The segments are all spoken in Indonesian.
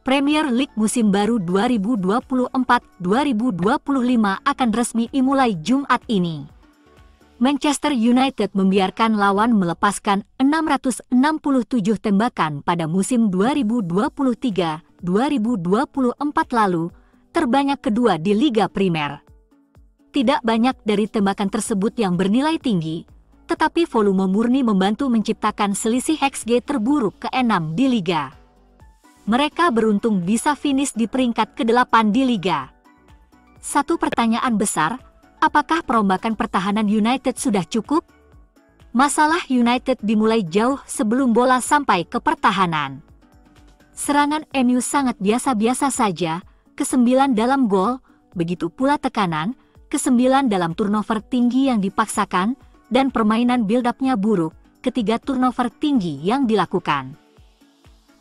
Premier League musim baru 2024-2025 akan resmi dimulai Jumat ini. Manchester United membiarkan lawan melepaskan 667 tembakan pada musim 2023-2024 lalu, terbanyak kedua di Liga Primer. Tidak banyak dari tembakan tersebut yang bernilai tinggi, tetapi volume murni membantu menciptakan selisih XG terburuk ke-6 di Liga. Mereka beruntung bisa finish di peringkat ke-8 di Liga. Satu pertanyaan besar, apakah perombakan pertahanan United sudah cukup? Masalah United dimulai jauh sebelum bola sampai ke pertahanan. Serangan MU sangat biasa-biasa saja, ke-9 dalam gol, begitu pula tekanan, ke-9 dalam turnover tinggi yang dipaksakan, dan permainan build-up-nya buruk, ketiga turnover tinggi yang dilakukan.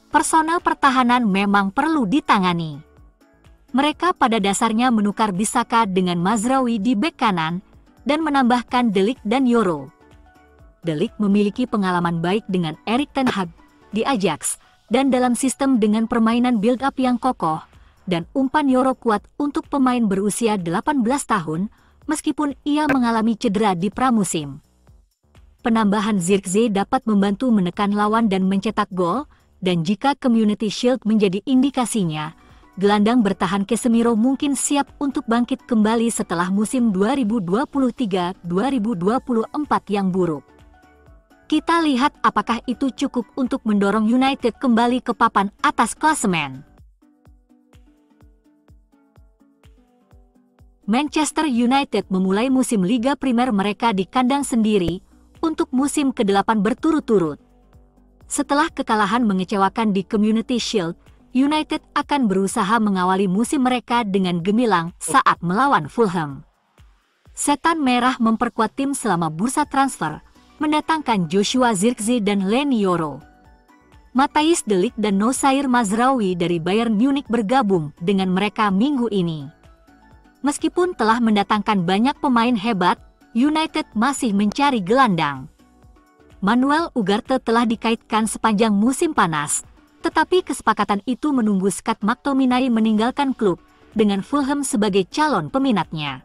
Personal pertahanan memang perlu ditangani. Mereka pada dasarnya menukar Bissaka dengan Mazraoui di bek kanan dan menambahkan De Ligt dan Yoro. De Ligt memiliki pengalaman baik dengan Erik ten Hag di Ajax dan dalam sistem dengan permainan build-up yang kokoh, dan umpan Yoro kuat untuk pemain berusia 18 tahun meskipun ia mengalami cedera di pramusim. Penambahan Zirkzee dapat membantu menekan lawan dan mencetak gol. Dan jika Community Shield menjadi indikasinya, gelandang bertahan Casemiro mungkin siap untuk bangkit kembali setelah musim 2023-2024 yang buruk. Kita lihat apakah itu cukup untuk mendorong United kembali ke papan atas klasemen. Manchester United memulai musim Liga Primer mereka di kandang sendiri untuk musim ke-8 berturut-turut. Setelah kekalahan mengecewakan di Community Shield, United akan berusaha mengawali musim mereka dengan gemilang saat melawan Fulham. Setan Merah memperkuat tim selama bursa transfer, mendatangkan Joshua Zirkzee dan Leny Yoro. Matthijs De Ligt dan Noussair Mazraoui dari Bayern Munich bergabung dengan mereka minggu ini. Meskipun telah mendatangkan banyak pemain hebat, United masih mencari gelandang. Manuel Ugarte telah dikaitkan sepanjang musim panas, tetapi kesepakatan itu menunggu Scott McTominay meninggalkan klub dengan Fulham sebagai calon peminatnya.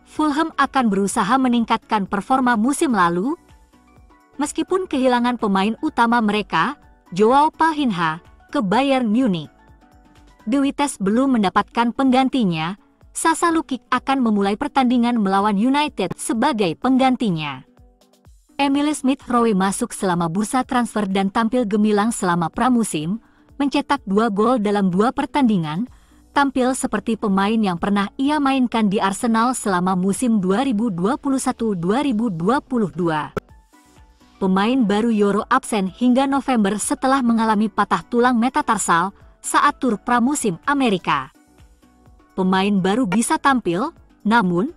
Fulham akan berusaha meningkatkan performa musim lalu. Meskipun kehilangan pemain utama mereka, Joao Palhinha, ke Bayern Munich. De Vitesse belum mendapatkan penggantinya. Sasa Lukic akan memulai pertandingan melawan United sebagai penggantinya. Emile Smith-Rowe masuk selama bursa transfer dan tampil gemilang selama pramusim, mencetak 2 gol dalam 2 pertandingan, tampil seperti pemain yang pernah ia mainkan di Arsenal selama musim 2021-2022. Pemain baru Yoro absen hingga November setelah mengalami patah tulang metatarsal saat tur pramusim Amerika. Pemain baru bisa tampil, namun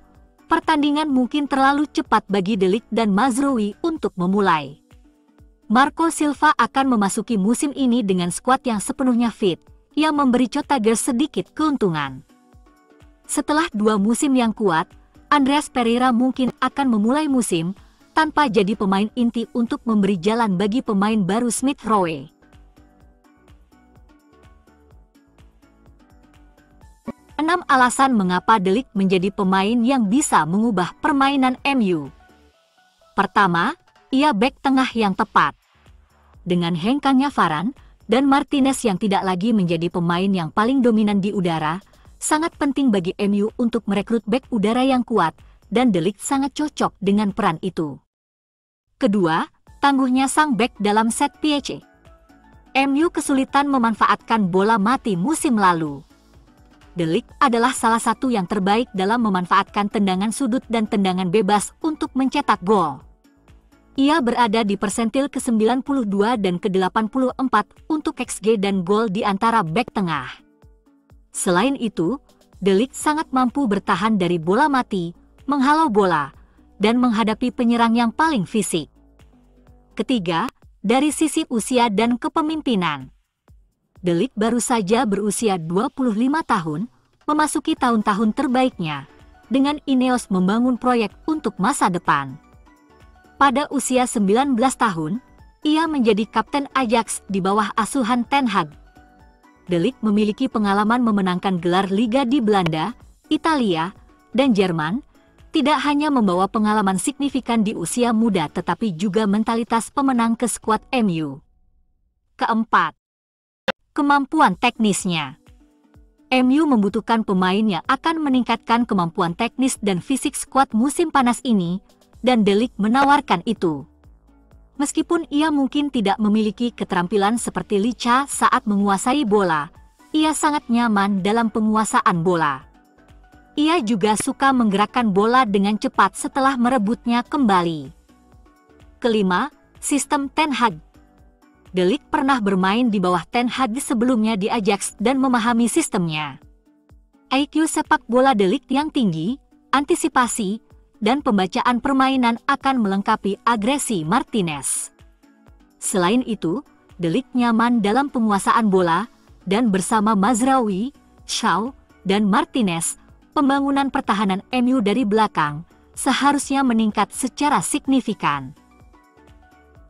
pertandingan mungkin terlalu cepat bagi De Ligt dan Mazraoui untuk memulai. Marco Silva akan memasuki musim ini dengan skuad yang sepenuhnya fit, yang memberi Cottagers sedikit keuntungan. Setelah 2 musim yang kuat, Andreas Pereira mungkin akan memulai musim tanpa jadi pemain inti untuk memberi jalan bagi pemain baru Smith-Rowe. Enam alasan mengapa De Ligt menjadi pemain yang bisa mengubah permainan MU. Pertama, ia bek tengah yang tepat. Dengan hengkangnya Varane dan Martinez yang tidak lagi menjadi pemain yang paling dominan di udara, sangat penting bagi MU untuk merekrut bek udara yang kuat, dan De Ligt sangat cocok dengan peran itu. Kedua, tangguhnya sang bek dalam set piece. MU kesulitan memanfaatkan bola mati musim lalu. De Ligt adalah salah satu yang terbaik dalam memanfaatkan tendangan sudut dan tendangan bebas untuk mencetak gol. Ia berada di persentil ke-92 dan ke-84 untuk XG dan gol di antara bek tengah. Selain itu, De Ligt sangat mampu bertahan dari bola mati, menghalau bola, dan menghadapi penyerang yang paling fisik. Ketiga, dari sisi usia dan kepemimpinan. De Ligt baru saja berusia 25 tahun, memasuki tahun-tahun terbaiknya, dengan Ineos membangun proyek untuk masa depan. Pada usia 19 tahun, ia menjadi kapten Ajax di bawah asuhan Ten Hag. De Ligt memiliki pengalaman memenangkan gelar Liga di Belanda, Italia, dan Jerman, tidak hanya membawa pengalaman signifikan di usia muda tetapi juga mentalitas pemenang ke skuad MU. Keempat, kemampuan teknisnya. MU membutuhkan pemain yang akan meningkatkan kemampuan teknis dan fisik skuad musim panas ini, dan De Ligt menawarkan itu. Meskipun ia mungkin tidak memiliki keterampilan seperti Licha saat menguasai bola, ia sangat nyaman dalam penguasaan bola. Ia juga suka menggerakkan bola dengan cepat setelah merebutnya kembali. Kelima, sistem Ten Hag. De Ligt pernah bermain di bawah Ten Hag sebelumnya di Ajax dan memahami sistemnya. IQ sepak bola De Ligt yang tinggi, antisipasi, dan pembacaan permainan akan melengkapi agresi Martinez. Selain itu, De Ligt nyaman dalam penguasaan bola, dan bersama Mazraoui, Shaw, dan Martinez, pembangunan pertahanan MU dari belakang seharusnya meningkat secara signifikan.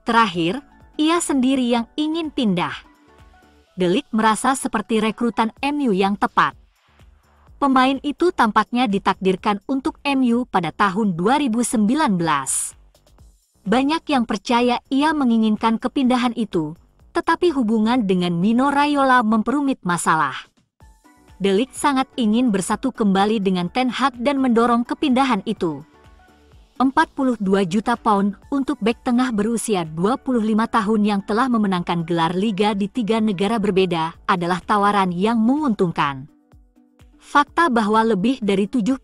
Terakhir, ia sendiri yang ingin pindah. De Ligt merasa seperti rekrutan MU yang tepat. Pemain itu tampaknya ditakdirkan untuk MU pada tahun 2019. Banyak yang percaya ia menginginkan kepindahan itu, tetapi hubungan dengan Mino Raiola memperumit masalah. De Ligt sangat ingin bersatu kembali dengan Ten Hag dan mendorong kepindahan itu. 42 juta pound untuk bek tengah berusia 25 tahun yang telah memenangkan gelar Liga di 3 negara berbeda adalah tawaran yang menguntungkan. Fakta bahwa lebih dari 70.000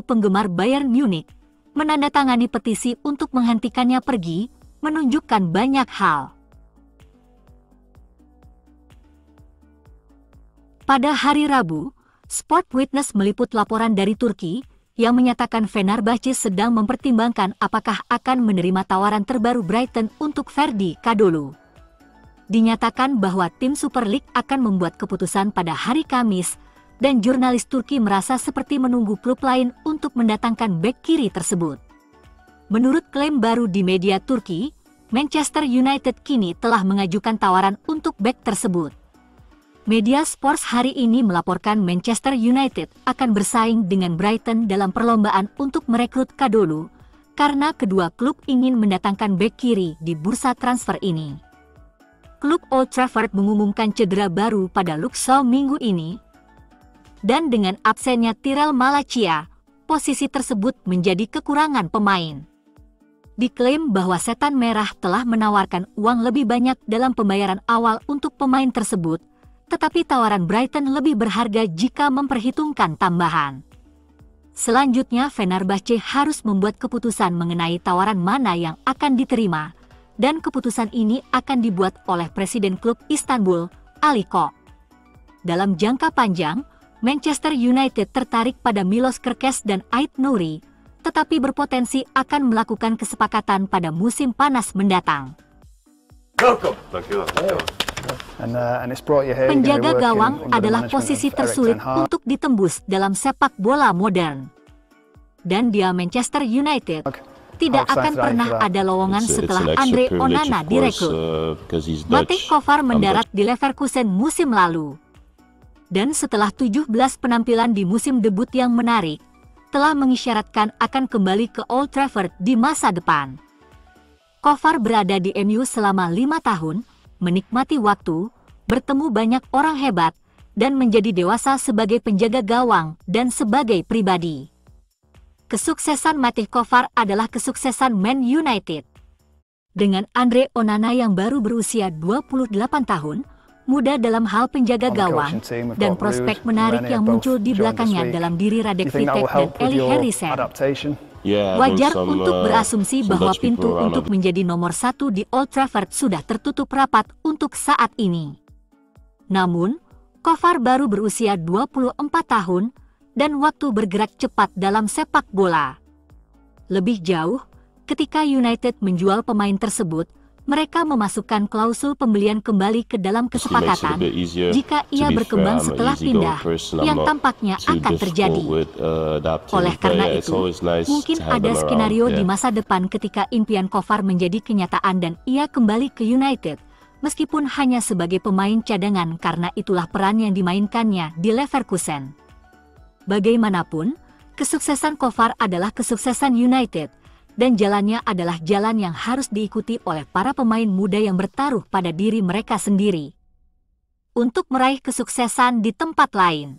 penggemar Bayern Munich menandatangani petisi untuk menghentikannya pergi menunjukkan banyak hal. Pada hari Rabu, Sport Witness meliput laporan dari Turki yang menyatakan Fenerbahce sedang mempertimbangkan apakah akan menerima tawaran terbaru Brighton untuk Ferdi Kadıoğlu. Dinyatakan bahwa tim Super League akan membuat keputusan pada hari Kamis, dan jurnalis Turki merasa seperti menunggu klub lain untuk mendatangkan bek kiri tersebut. Menurut klaim baru di media Turki, Manchester United kini telah mengajukan tawaran untuk bek tersebut. Media Sports hari ini melaporkan Manchester United akan bersaing dengan Brighton dalam perlombaan untuk merekrut Kadıoğlu, karena kedua klub ingin mendatangkan bek kiri di bursa transfer ini. Klub Old Trafford mengumumkan cedera baru pada Luke Shaw minggu ini, dan dengan absennya Tyrell Malacia, posisi tersebut menjadi kekurangan pemain. Diklaim bahwa Setan Merah telah menawarkan uang lebih banyak dalam pembayaran awal untuk pemain tersebut, tetapi tawaran Brighton lebih berharga jika memperhitungkan tambahan. Selanjutnya Fenerbahce harus membuat keputusan mengenai tawaran mana yang akan diterima, dan keputusan ini akan dibuat oleh Presiden klub Istanbul, Ali Koç. Dalam jangka panjang, Manchester United tertarik pada Milos Kerkez dan Ait Nouri, tetapi berpotensi akan melakukan kesepakatan pada musim panas mendatang. Penjaga gawang adalah posisi tersulit untuk ditembus dalam sepak bola modern. Dan dia Manchester United, tidak akan pernah ada lowongan setelah Andre Onana direkrut. Matej Kovar mendarat di Leverkusen musim lalu. Dan setelah 17 penampilan di musim debut yang menarik, telah mengisyaratkan akan kembali ke Old Trafford di masa depan. Kovar berada di MU selama 5 tahun, menikmati waktu, bertemu banyak orang hebat, dan menjadi dewasa sebagai penjaga gawang dan sebagai pribadi. Kesuksesan Matej Kovar adalah kesuksesan Man United. Dengan Andre Onana yang baru berusia 28 tahun, muda dalam hal penjaga gawang, dan prospek menarik yang muncul di belakangnya dalam diri Radek Vitek dan Eli Harrison. Wajar untuk berasumsi bahwa pintu untuk menjadi nomor 1 di Old Trafford sudah tertutup rapat untuk saat ini. Namun, Kovar baru berusia 24 tahun, dan waktu bergerak cepat dalam sepak bola. Lebih jauh, ketika United menjual pemain tersebut, mereka memasukkan klausul pembelian kembali ke dalam kesepakatan jika ia berkembang setelah pindah, yang tampaknya akan terjadi. Oleh karena itu, mungkin ada skenario di masa depan ketika impian Kovar menjadi kenyataan dan ia kembali ke United, meskipun hanya sebagai pemain cadangan karena itulah peran yang dimainkannya di Leverkusen. Bagaimanapun, kesuksesan Kovar adalah kesuksesan United, dan jalannya adalah jalan yang harus diikuti oleh para pemain muda yang bertaruh pada diri mereka sendiri untuk meraih kesuksesan di tempat lain.